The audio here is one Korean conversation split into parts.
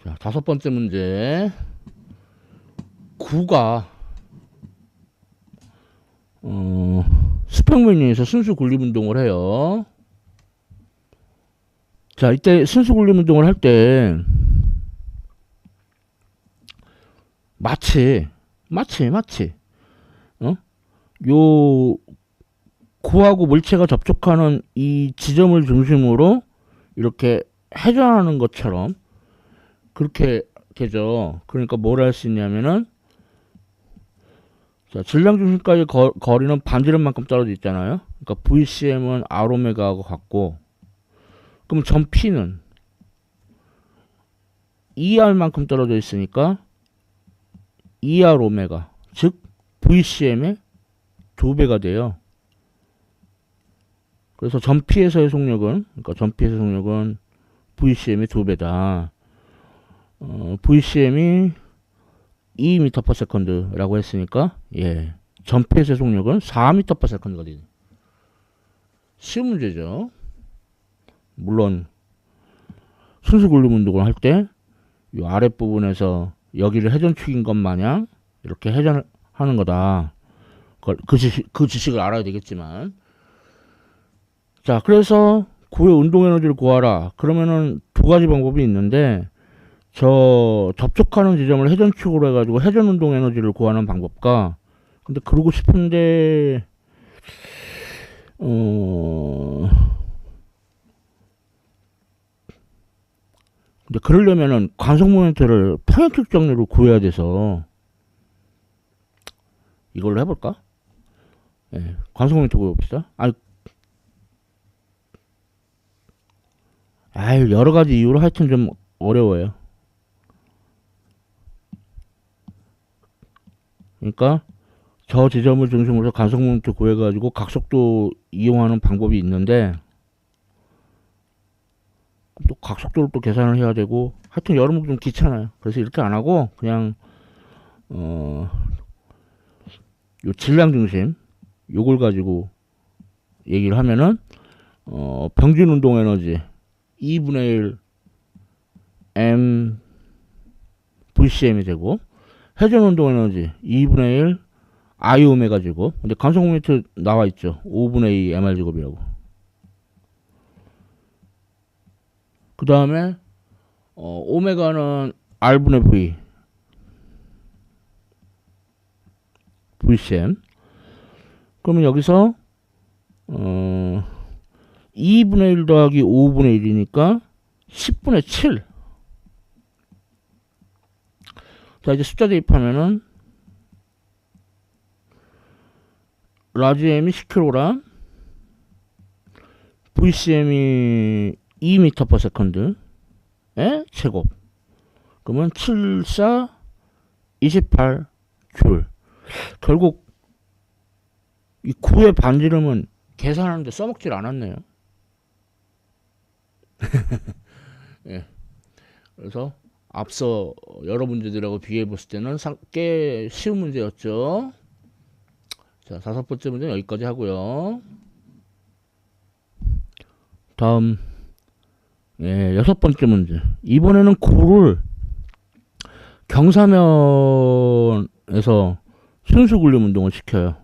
자, 다섯 번째 문제. 구가 수평면에서 순수 군립 운동을 해요. 자, 이때 순수 군립 운동을 할 때 마치 어? 요 구하고 물체가 접촉하는 이 지점을 중심으로 이렇게 회전하는 것처럼 그렇게 되죠. 그러니까 뭘 할 수 있냐면은, 자, 질량 중심까지 거리는 반지름만큼 떨어져 있잖아요. 그러니까 VCM은 R오메가하고 같고, 그럼 점 P는 ER만큼 떨어져 있으니까 ER 오메가, 즉 VCM의 2배가 돼요. 그래서 점 P에서의 속력은, 그러니까 점 P에서의 속력은 VCM의 2배다. VCM이 2m/s라고 했으니까, 예, 점 P에서의 속력은 4m/s가 되죠. 쉬운 문제죠. 물론 순수 군립 운동을 할 때 이 아랫부분에서 여기를 회전축인 것 마냥 이렇게 회전을 하는 거다. 그 지식을 알아야 되겠지만, 자, 그래서 구의 운동 에너지를 구하라. 그러면은 두 가지 방법이 있는데, 저 접촉하는 지점을 회전축으로 해가지고 회전 운동 에너지를 구하는 방법과, 근데 그러고 싶은데 근데 그러려면은 관성 모멘트를 평행축 정리로 구해야 돼서 이걸로 해볼까? 예, 관성 모멘트 구해봅시다. 아유, 여러 가지 이유로 하여튼 좀 어려워요. 그러니까 저 지점을 중심으로 관성 모멘트 구해가지고 각속도 이용하는 방법이 있는데, 또 각속도를 또 계산을 해야 되고, 하여튼 여러분 좀 귀찮아요. 그래서 이렇게 안 하고 그냥 요 질량 중심 요걸 가지고 얘기를 하면은, 평균 운동 에너지 2분의 1 m VCM이 되고, 회전 운동 에너지 2분의 1 I 오메가 제곱. 근데 관성 모멘트 나와 있죠. 5분의 2 mr 제곱이라고. 그 다음에 오메가는 R분의 V VCM. 그러면 여기서 2분의 1 더하기 5분의 1이니까 10분의 7. 자, 이제 숫자 대입하면은 라지 M이 10kg, VCM이 2m/s의 제곱. 그러면 7, 4, 28 줄. 결국 이 9의 반지름은 계산하는데 써먹질 않았네요. 예. 그래서 앞서 여러 문제들하고 비교해 봤을 때는 꽤 쉬운 문제였죠. 자, 다섯 번째 문제는 여기까지 하고요. 다음, 예, 여섯 번째 문제. 이번에는 구를 경사면에서 순수 군립 운동을 시켜요.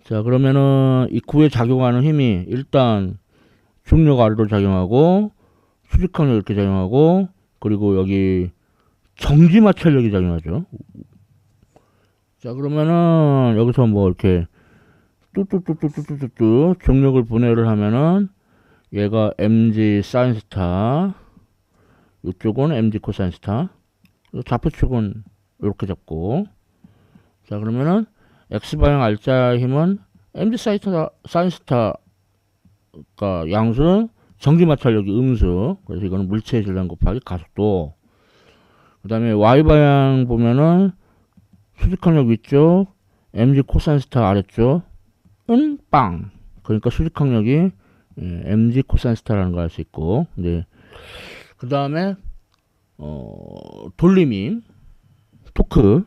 자, 그러면은 이 구에 작용하는 힘이 일단 중력 아래로 작용하고, 수직항력 이렇게 작용하고, 그리고 여기 정지 마찰력이 작용하죠. 자, 그러면은 여기서 뭐 이렇게 뚜뚜뚜뚜뚜뚜뚜 중력을 분해를 하면은 얘가 mg 사인 스타, 이쪽은 mg 코사인 스타, 좌표축은 이렇게 잡고, 자, 그러면은 x방향 알자 힘은 mg 사인 스타가 양수, 정지 마찰력이 음수. 그래서 이거는 물체의 질량 곱하기 가속도. 그 다음에 y방향 보면은 수직항력 위쪽, mg 코사인 스타 아래쪽 은 빵. 그러니까 수직항력이 mg 코사인 스타라는 걸 알 수 있고, 네. 그 다음에 돌림임 토크의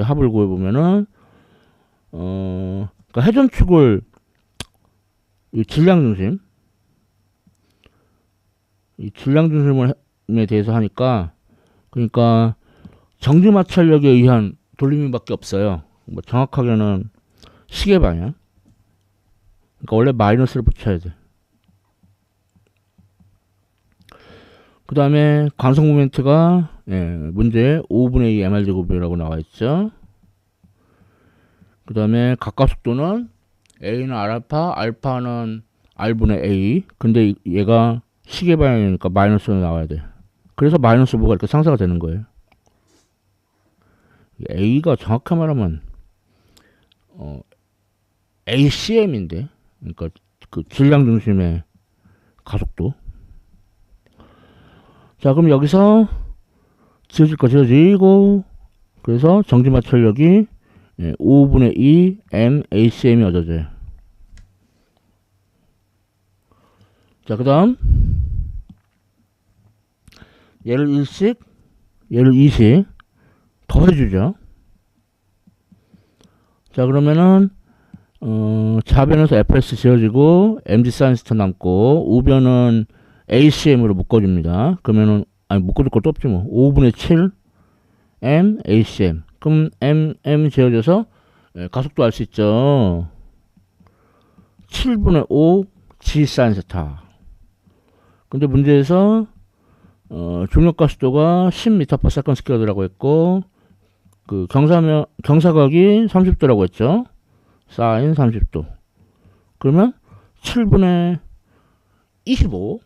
합을 구해보면은, 그러니까 회전축을 이 질량 중심 이 질량 중심에 대해서 하니까, 그러니까 정지 마찰력에 의한 돌림밖에 없어요. 뭐 정확하게는 시계 방향. 그러니까 원래 마이너스를 붙여야 돼. 그 다음에 관성 모멘트가 문제 5분의 2 mr 제곱이라고 나와 있죠. 그 다음에 각각속도는 a는 r알파, 알파는 r분의 a. 근데 얘가 시계 방향이니까 마이너스로 나와야 돼. 그래서 마이너스 뭐가 이렇게 상쇄가 되는 거예요. a가 정확히 말하면 acm인데, 그러니까 그 질량 중심의 가속도. 자, 그럼 여기서 지어질 거 지어지고, 그래서 정지 마찰력이 5분의 2 m acm이 얻어져요. 자, 그 다음 얘를 1씩 얘를 2씩 더해주죠. 자, 그러면은 좌변에서 fs 지어지고 mg 사인스타 남고 우변은 acm으로 묶어줍니다. 그러면은 묶어줄 것도 없지 뭐. 5분의 7 m acm. 그럼 m 지어져서 가속도 알 수 있죠. 7분의 5 g 사인스타. 근데 문제에서 중력 가속도가 10m/s 스퀘어라고 했고, 그 경사각이 30도라고 했죠. 사인 30도. 그러면 7분의 25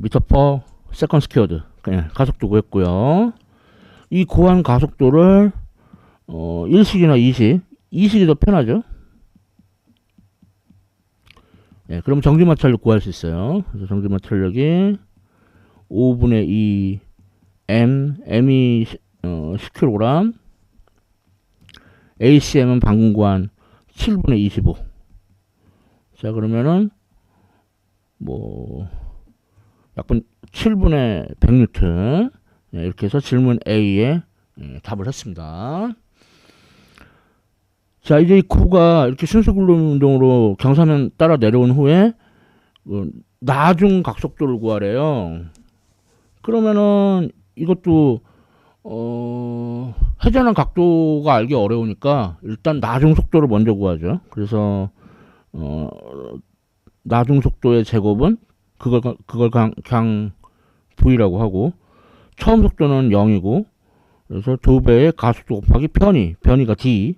m/s 스퀘어드 가속도 구했고요. 이 구한 가속도를 1식이나 2식이 더 편하죠. 그럼 정지마찰력 구할 수 있어요. 그래서 정지마찰력이 5분의 2 m이 10kg, acm은 방금 구한 7분의 25. 자, 그러면은 뭐 약분 7분의 100N. 이렇게 해서 질문 A에 답을 했습니다. 자, 이제 이 구가 이렇게 순수 굴림 운동으로 경사면 따라 내려온 후에 나중 각속도를 구하래요. 그러면은 이것도 회전한 각도가 알기 어려우니까 일단 나중 속도를 먼저 구하죠. 그래서 나중 속도의 제곱은 그걸 그냥 V라고 하고, 처음 속도는 0이고, 그래서 2배의 가속도 곱하기 편의가 D.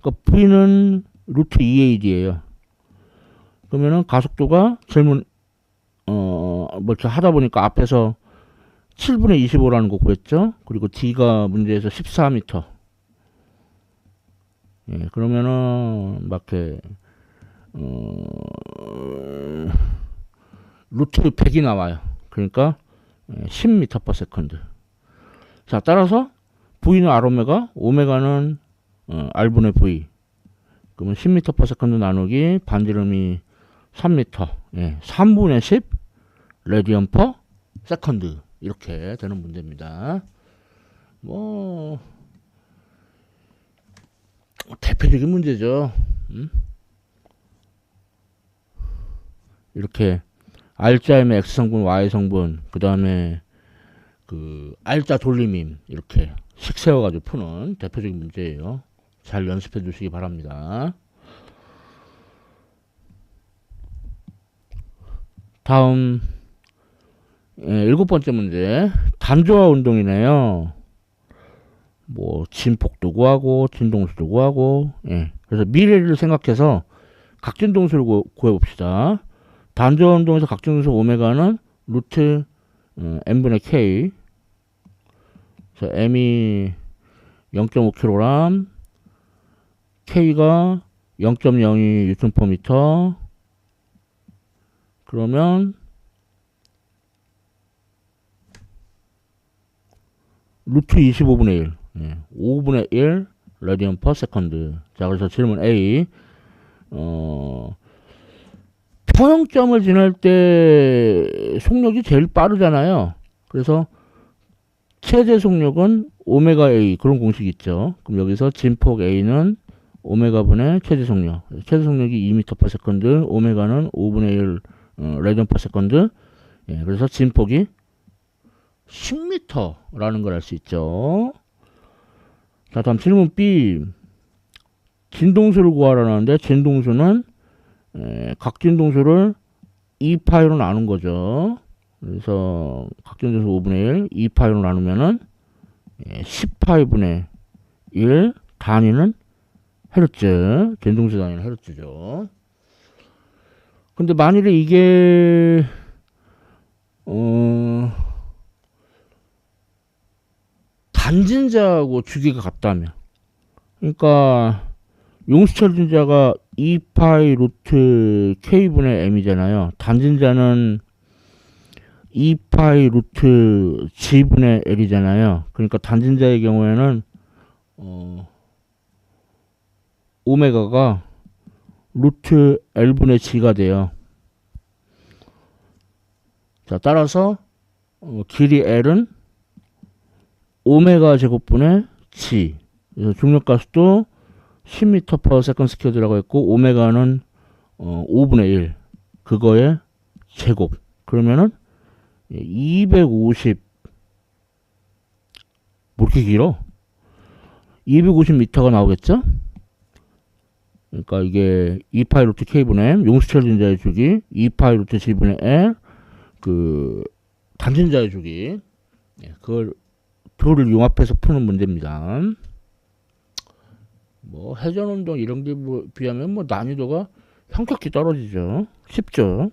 그러니까 V는 루트 2AD예요. 그러면은 가속도가 질문 뭐 이렇게 하다 보니까 앞에서 7분의 25라는 거 구했죠. 그리고 D가 문제에서 14m. 그러면은 막 이렇게 루트 100이 나와요. 그러니까 10m/s. 자, 따라서 V는 R오메가, 오메가는 R분의 V. 그러면 10m/s 나누기 반지름이 3m. 3분의 10 레디언 퍼 세컨드. 이렇게 되는 문제입니다. 뭐 대표적인 문제죠. 이렇게 R자임의 X성분, Y성분, 그 다음에 그 R자 돌림임 이렇게 식 세워가지고 푸는 대표적인 문제예요. 잘 연습해 주시기 바랍니다. 다음 7번째 문제, 단조화 운동이네요. 뭐 진폭도 구하고 진동수도 구하고, 그래서 미래를 생각해서 각진동수를 구해봅시다. 단조화 운동에서 각진동수 오메가는 루트 m분의 k. 그래서 m이 0.5kg, k가 0.02 뉴턴/미터. 그러면 루트 25분의 1, 5분의 1 레디언 퍼 세컨드. 자, 그래서 질문 A, 평형점을 지날 때 속력이 제일 빠르잖아요. 그래서 최대 속력은 오메가 A, 그런 공식이 있죠. 그럼 여기서 진폭 A는 오메가분의 최대 속력. 최대 속력이 2m/s, 오메가는 5분의 1 레디언/세컨드. 예, 그래서 진폭이 10m라는 걸 알 수 있죠. 자, 다음 질문 B. 진동수를 구하라는데 진동수는 각 진동수를 2파이로 나눈 거죠. 그래서 각 진동수 5분의 1, 2파이로 나누면은 10파이분의 1 단위는 헤르츠, 진동수 단위는 헤르츠죠. 근데 만일에 이게 단진자하고 주기가 같다면, 그러니까 용수철 진자가 2파이 루트 k분의 m이잖아요. 단진자는 2파이 루트 g분의 l이잖아요. 그러니까 단진자의 경우에는 오메가가 루트 l분의 g가 돼요. 자, 따라서 길이 l은 오메가 제곱분의 g. 그래서 중력가속도 10m/s²라고 했고, 오메가는 5분의 1. 그거의 제곱. 그러면은 250. 뭐 이렇게 길어? 250m가 나오겠죠? 그러니까 이게 2파이 루트 k분의 m, 용수철 진자의 주기, 2파이 루트 g분의 l, 그 단진자의 주기. 그걸 둘을 융합해서 푸는 문제입니다. 뭐 회전운동 이런 게 비하면 뭐 난이도가 현격히 떨어지죠. 쉽죠.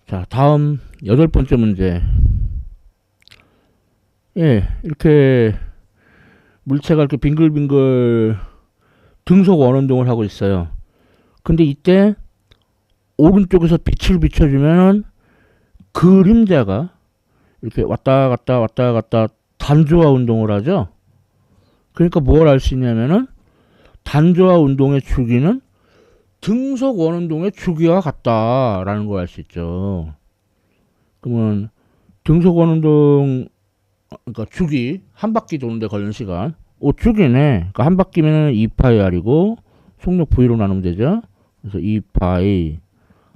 자, 다음 8번째 문제. 예, 이렇게 물체가 이렇게 빙글빙글 등속 원운동을 하고 있어요. 근데 이때 오른쪽에서 빛을 비춰주면은 그림자가 이렇게 왔다 갔다 왔다 갔다 단조화 운동을 하죠. 그러니까 뭘 알 수 있냐면은 단조화 운동의 주기는 등속 원운동의 주기와 같다라는 걸 알 수 있죠. 그러면 등속 원운동, 그러니까 주기, 한 바퀴 도는데 걸리는 시간, 주기네. 그러니까 한 바퀴면 2파이 r이고 속력 v로 나누면 되죠. 그래서 2파이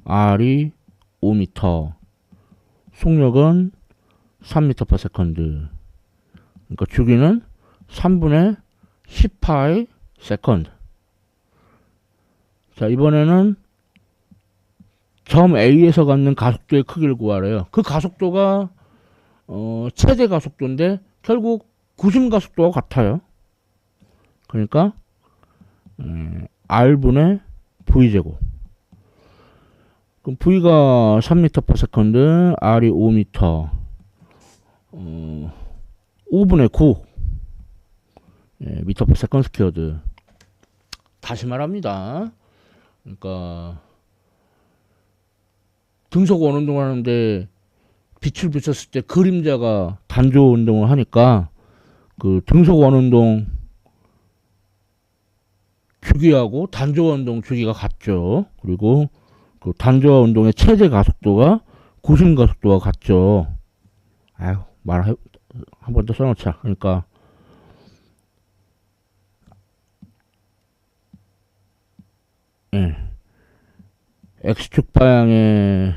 r이 5m, 속력은 3m/s. 그러니까 주기는 3분의 10파이 세컨드. 자, 이번에는 점 A에서 갖는 가속도의 크기를 구하래요. 그 가속도가 최대 가속도인데 결국 구심 가속도와 같아요. 그러니까 R분의 V제곱. 그럼 V가 3m/s, R이 5m, 5분의 9 m/s². 다시 말합니다. 그러니까 등속 원운동을 하는데 빛을 비쳤을 때 그림자가 단조 운동을 하니까 그 등속 원운동 주기하고 단조화 운동 주기가 같죠. 그리고 그 단조화 운동의 최대 가속도가 구심 가속도와 같죠. 아유, 한 번 더 써놓자. 그러니까 X축 방향의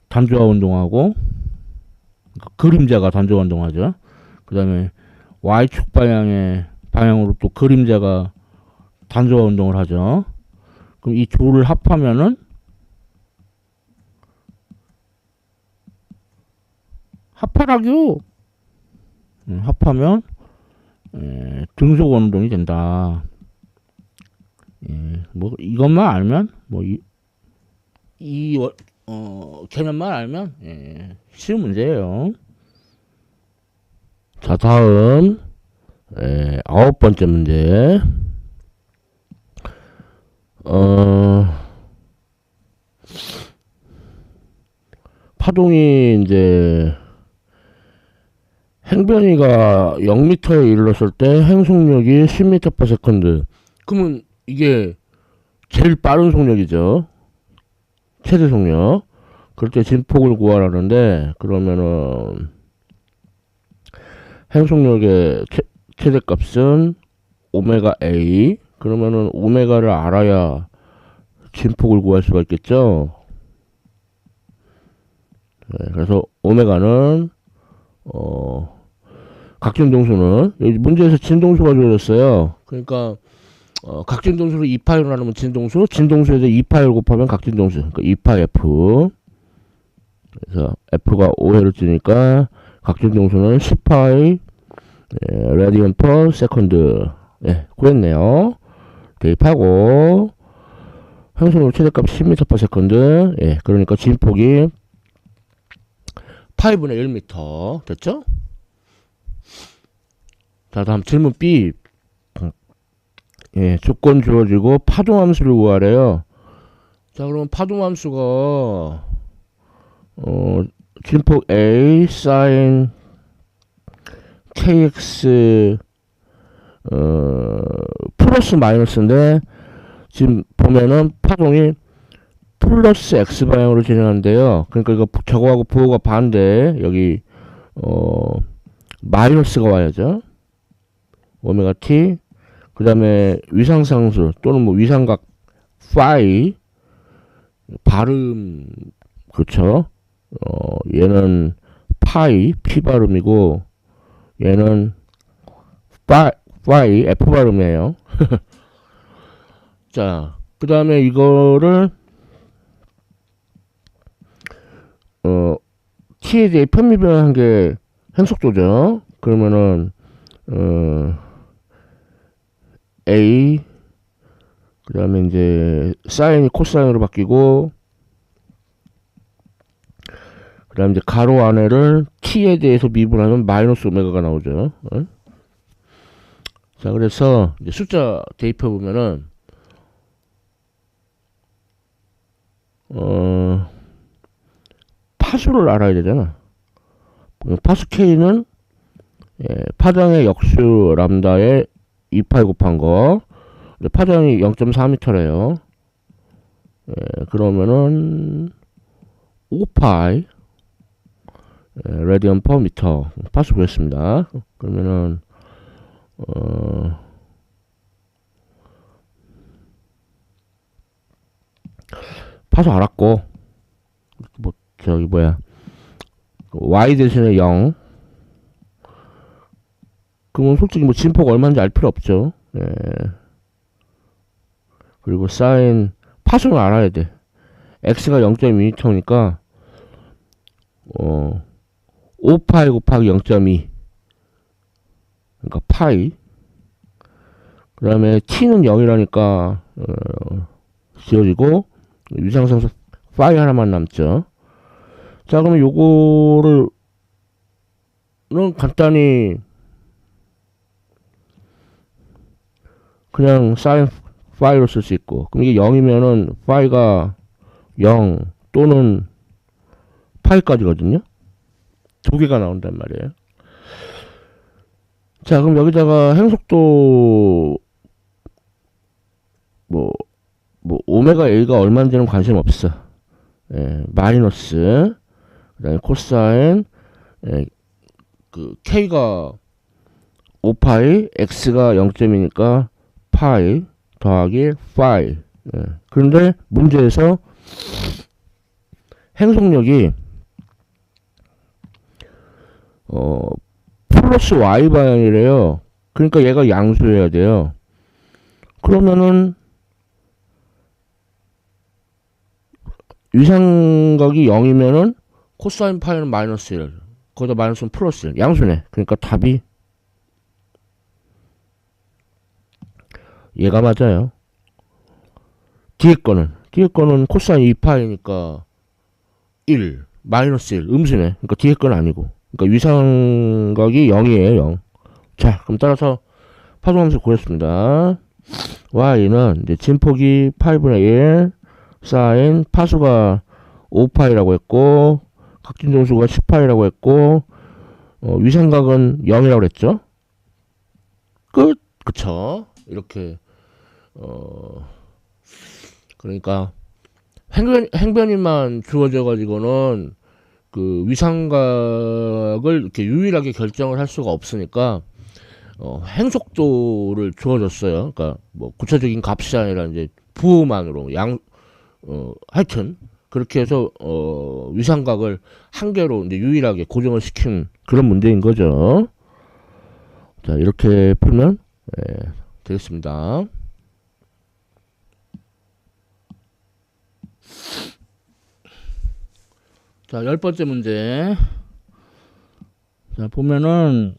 단조화 운동하고, 그림자가 단조화 운동하죠. 그 다음에 Y축 방향으로 또 그림자가 단조화 운동을 하죠. 그럼 이 둘을 합하면은 합하라규. 합하면 등속 원운동이 된다. 뭐 이것만 알면, 뭐 개념만 알면 쉬운 문제예요. 자, 다음 9번째 문제. 파동이 이제 행변이가 0m에 이르렀을 때 행속력이 10m/s. 그러면 이게 제일 빠른 속력이죠. 최대 속력. 그럴 때 진폭을 구하라는데, 그러면은 행속력의 최대값은 오메가 A. 그러면은 오메가를 알아야 진폭을 구할 수가 있겠죠. 네, 그래서 오메가는 각진동수는 여기 문제에서 진동수가 주어졌어요. 그러니까 각진동수를 2파이로 나누면 진동수, 진동수에서 2파이를 곱하면 각진동수. 그러니까 2파 F. 그래서 F가 5회를 뜨니까 각진동수는 10파이 라디언 퍼 세컨드. 예, 구했네요. 대입하고 행속력 최대값 10m per 세컨드. 예, 그러니까 진폭이 8분의 1m 됐죠? 자, 다음 질문 B. 예, 조건 주어지고 파동함수를 구하래요. 자, 그러면 파동함수가 진폭 A sin kx 플러스 마이너스인데 지금 보면은 파동이 플러스 x 방향으로 진행한대요. 그러니까 이거 저거하고 부호가 반대. 여기 마이너스가 와야죠. 오메가 t. 그 다음에 위상상수 또는 뭐 위상각 파이 발음 그렇죠. 얘는 파이 p 발음이고 얘는 파이 f 발음이에요. 자, 그 다음에 이거를 t에 대해 편미변한 게 행속도죠. 그러면은 A 그 다음에 이제 사인이 코사인으로 바뀌고 그 다음에 이제 가로 안에를 t에 대해서 미분하면 마이너스 오메가가 나오죠. 자, 그래서 이제 숫자 대입해 보면은 파수를 알아야 되잖아. 파수 K는 파장의 역수 람다에 2파이 곱한 거. 파장이 0.4m래요. 그러면은 5파이 라디언 퍼 미터 파수 구했습니다. 그러면은 파수 알았고 뭐 저기 뭐야 y 대신에 0. 그러면 솔직히 뭐 진폭 얼마인지 알 필요 없죠. 그리고 사인 파수는 알아야 돼. x가 0.2m니까 5파이 곱하기 0.2 그러니까 파이. 그 다음에 t는 0이라니까 지워지고 위상상수 파이 하나만 남죠. 자, 그러면 요거를 간단히 그냥 사인 파이로 쓸 수 있고, 그럼 이게 0이면은 파이가 0 또는 파이까지거든요. 두 개가 나온단 말이에요. 자, 그럼 여기다가 행속도 뭐 오메가 A가 얼마인지는 관심 없어. 마이너스 그 다음에 코사인 그 K가 5파이 X가 0.2니까 파이 더하기 파이. 그런데 문제에서 행속력이 플러스 Y 방향이래요. 그러니까 얘가 양수해야 돼요. 그러면은 위상각이 0이면은 코사인 파이는 마이너스 1. 거기다 마이너스는 플러스 1. 양수네. 그러니까 답이 얘가 맞아요. 뒤에 거는 코사인 2파이니까 1. 마이너스 1. 음수네. 그러니까 뒤에 건 아니고. 그러니까 위상각이 0이에요. 0. 자, 그럼 따라서 파동함수 구했습니다. y는 이제 진폭이 8분의 1 사인 파수가 5파이라고 했고 각진동수가 10파이라고 했고 위상각은 0이라고 했죠. 끝. 그쵸. 이렇게 그러니까 행변이만 주어져 가지고는 그 위상각을 이렇게 유일하게 결정을 할 수가 없으니까 행속도를 주어졌어요. 그러니까 뭐 구체적인 값이 아니라 이제 부호만으로 하여튼 그렇게 해서 위상각을 한 개로 이제 유일하게 고정을 시킨 그런 문제인 거죠. 자, 이렇게 풀면 되겠습니다. 자, 10번째 문제. 자, 보면은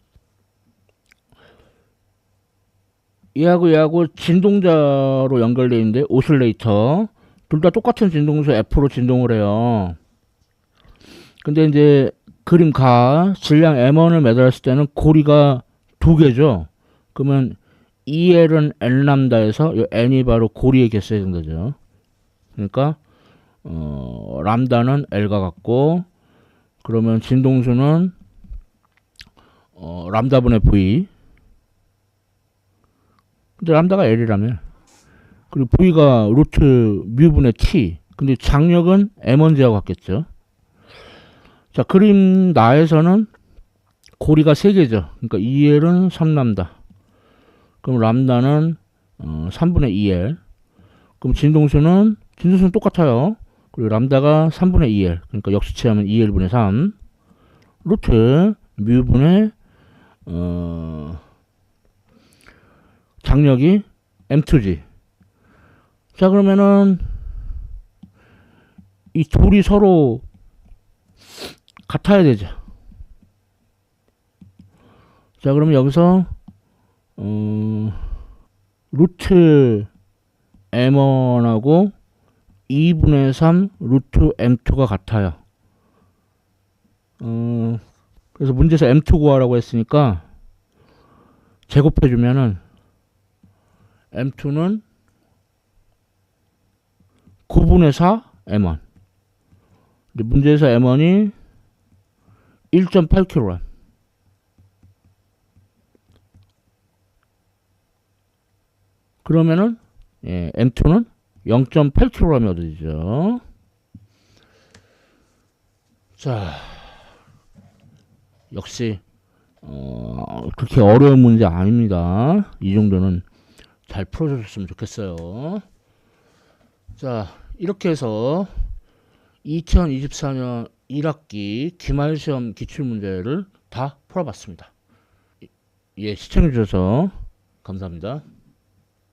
얘하고 진동자로 연결되어 있는데 오실레이터 둘 다 똑같은 진동수 F로 진동을 해요. 근데 이제 그림 가 질량 M1을 매달았을 때는 고리가 두 개죠. 그러면 EL은 N 람다에서 N이 바로 고리의 개수에 된 거죠. 그러니까 람다는 L과 같고, 그러면 진동수는 람다분의 V. 근데 람다가 L이라며. 그리고 V가 루트 뮤분의 T. 근데 장력은 M1G하고 같겠죠. 자, 그림 나에서는 고리가 3개죠. 그러니까 EL은 3람다. 그럼 람다는 3분의 2L. 그럼 진동수는 똑같아요. 그리고 람다가 3분의 2L. 그러니까 역수치하면 2L분의 3. 루트 뮤분의 장력이 M2G. 자, 그러면은 이 둘이 서로 같아야 되죠. 자, 그러면 여기서 루트 M1하고 2분의 3 루트 M2가 같아요. 그래서 문제에서 M2 구하라고 했으니까 제곱해주면은 M2는 9분의 4 M1. 근데 문제에서 M1이 1.8kg. 그러면은 M2는 0.8kg이 얻어지죠. 자, 역시 그렇게 어려운 문제 아닙니다. 이 정도는 잘 풀어줬으면 좋겠어요. 자, 이렇게 해서 2024년 1학기 기말시험 기출문제를 다 풀어봤습니다. 예, 시청해주셔서 감사합니다.